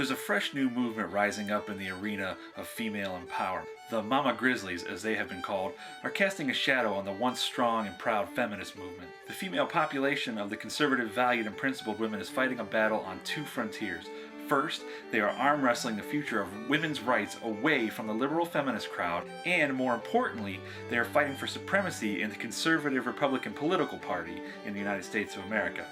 There's a fresh new movement rising up in the arena of female empowerment. The Mama Grizzlies, as they have been called, are casting a shadow on the once strong and proud feminist movement. The female population of the conservative, valued, and principled women is fighting a battle on two frontiers. First, they are arm wrestling the future of women's rights away from the liberal feminist crowd, and more importantly, they are fighting for supremacy in the conservative Republican political party in the United States of America.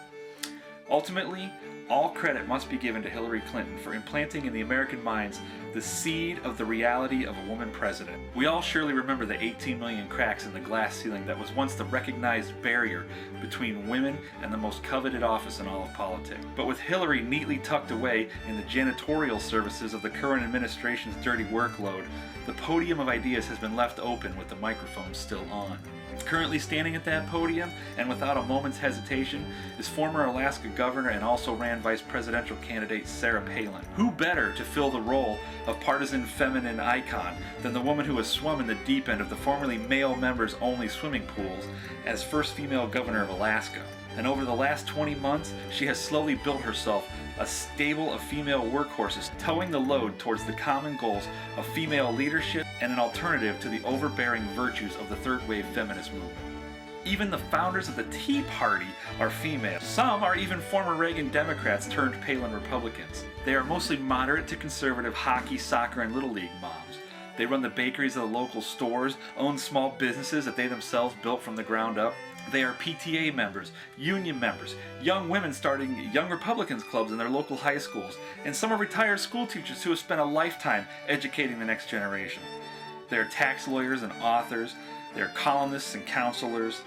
Ultimately, all credit must be given to Hillary Clinton for implanting in the American minds the seed of the reality of a woman president. We all surely remember the 18 million cracks in the glass ceiling that was once the recognized barrier between women and the most coveted office in all of politics. But with Hillary neatly tucked away in the janitorial services of the current administration's dirty workload, the podium of ideas has been left open with the microphone still on. Currently standing at that podium, and without a moment's hesitation, is former Alaska governor and also ran vice presidential candidate Sarah Palin. Who better to fill the role of partisan feminine icon than the woman who has swum in the deep end of the formerly male members only swimming pools as first female governor of Alaska? And over the last 20 months, she has slowly built herself a stable of female workhorses towing the load towards the common goals of female leadership and an alternative to the overbearing virtues of the third wave feminist movement. Even the founders of the Tea Party are female. Some are even former Reagan Democrats turned Palin Republicans. They are mostly moderate to conservative hockey, soccer, and Little League moms. They run the bakeries of the local stores, own small businesses that they themselves built from the ground up. They are PTA members, union members, young women starting Young Republicans clubs in their local high schools, and some are retired school teachers who have spent a lifetime educating the next generation. They are tax lawyers and authors. They are columnists and counselors.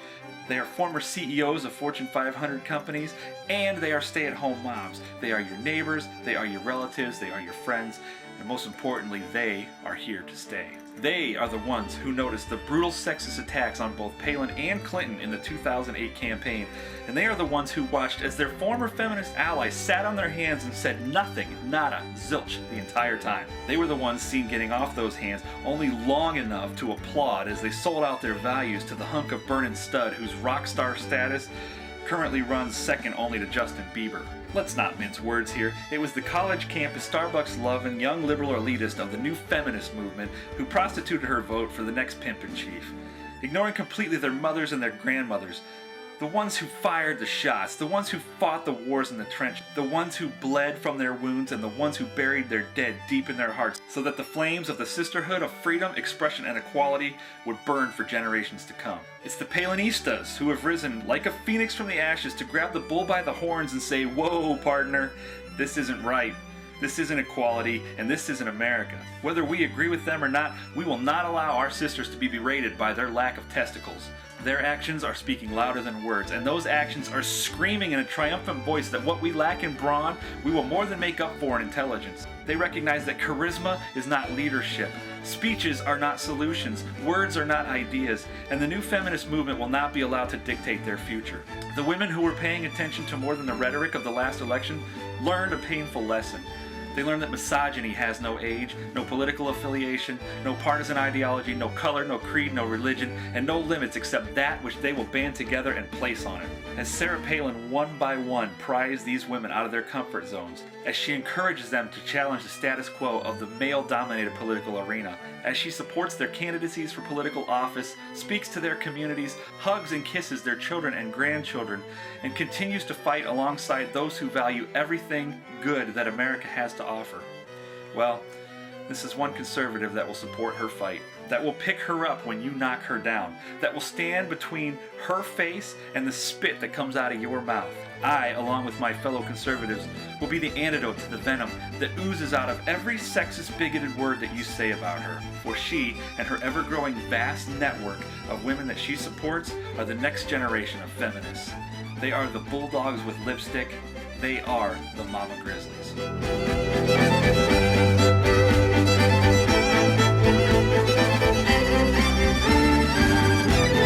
They are former CEOs of Fortune 500 companies, and they are stay-at-home moms. They are your neighbors, they are your relatives, they are your friends, and most importantly, they are here to stay. They are the ones who noticed the brutal sexist attacks on both Palin and Clinton in the 2008 campaign, and they are the ones who watched as their former feminist allies sat on their hands and said nothing, nada, zilch, the entire time. They were the ones seen getting off those hands only long enough to applaud as they sold out their values to the hunk of burnin' stud whose rock star status currently runs second only to Justin Bieber. Let's not mince words here. It was the college campus Starbucks loving young liberal elitist of the new feminist movement who prostituted her vote for the next pimp in chief, ignoring completely their mothers and their grandmothers, the ones who fired the shots, the ones who fought the wars in the trench, the ones who bled from their wounds, and the ones who buried their dead deep in their hearts so that the flames of the sisterhood of freedom, expression, and equality would burn for generations to come. It's the Palinistas who have risen like a phoenix from the ashes to grab the bull by the horns and say, "Whoa, partner, this isn't right. This isn't equality, and this isn't America." Whether we agree with them or not, we will not allow our sisters to be berated by their lack of testicles. Their actions are speaking louder than words, and those actions are screaming in a triumphant voice that what we lack in brawn, we will more than make up for in intelligence. They recognize that charisma is not leadership. Speeches are not solutions. Words are not ideas. And the new feminist movement will not be allowed to dictate their future. The women who were paying attention to more than the rhetoric of the last election learned a painful lesson. They learned that misogyny has no age, no political affiliation, no partisan ideology, no color, no creed, no religion, and no limits except that which they will band together and place on it. As Sarah Palin one by one pries these women out of their comfort zones, as she encourages them to challenge the status quo of the male-dominated political arena, as she supports their candidacies for political office, speaks to their communities, hugs and kisses their children and grandchildren, and continues to fight alongside those who value everything good that America has to offer. Well, this is one conservative that will support her fight, that will pick her up when you knock her down, that will stand between her face and the spit that comes out of your mouth. I, along with my fellow conservatives, will be the antidote to the venom that oozes out of every sexist, bigoted word that you say about her. For she and her ever-growing vast network of women that she supports are the next generation of feminists. They are the bulldogs with lipstick. They are the Mama Grizzlies.